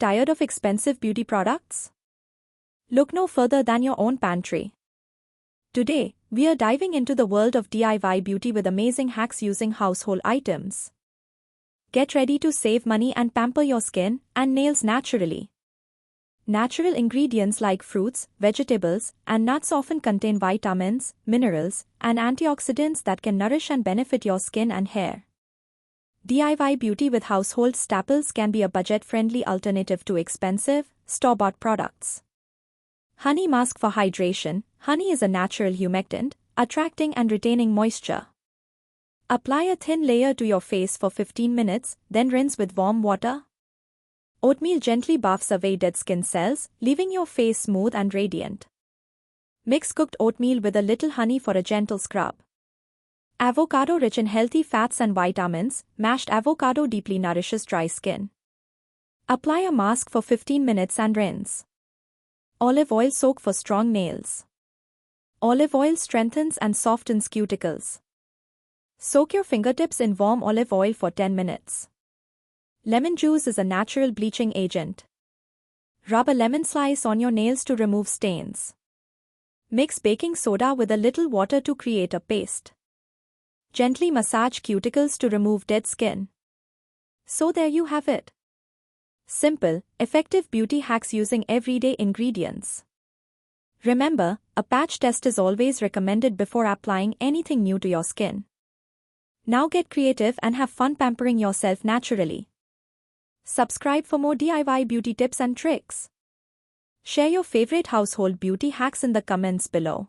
Tired of expensive beauty products? Look no further than your own pantry. Today, we are diving into the world of DIY beauty with amazing hacks using household items. Get ready to save money and pamper your skin and nails naturally. Natural ingredients like fruits, vegetables, and nuts often contain vitamins, minerals, and antioxidants that can nourish and benefit your skin and hair. DIY beauty with household staples can be a budget-friendly alternative to expensive, store-bought products. Honey mask for hydration. Honey is a natural humectant, attracting and retaining moisture. Apply a thin layer to your face for 15 minutes, then rinse with warm water. Oatmeal gently buffs away dead skin cells, leaving your face smooth and radiant. Mix cooked oatmeal with a little honey for a gentle scrub. Avocado rich in healthy fats and vitamins. Mashed avocado deeply nourishes dry skin. Apply a mask for 15 minutes and rinse. Olive oil soak for strong nails. Olive oil strengthens and softens cuticles. Soak your fingertips in warm olive oil for 10 minutes. Lemon juice is a natural bleaching agent. Rub a lemon slice on your nails to remove stains. Mix baking soda with a little water to create a paste. Gently massage cuticles to remove dead skin. So there you have it. Simple, effective beauty hacks using everyday ingredients. Remember, a patch test is always recommended before applying anything new to your skin. Now get creative and have fun pampering yourself naturally. Subscribe for more DIY beauty tips and tricks. Share your favorite household beauty hacks in the comments below.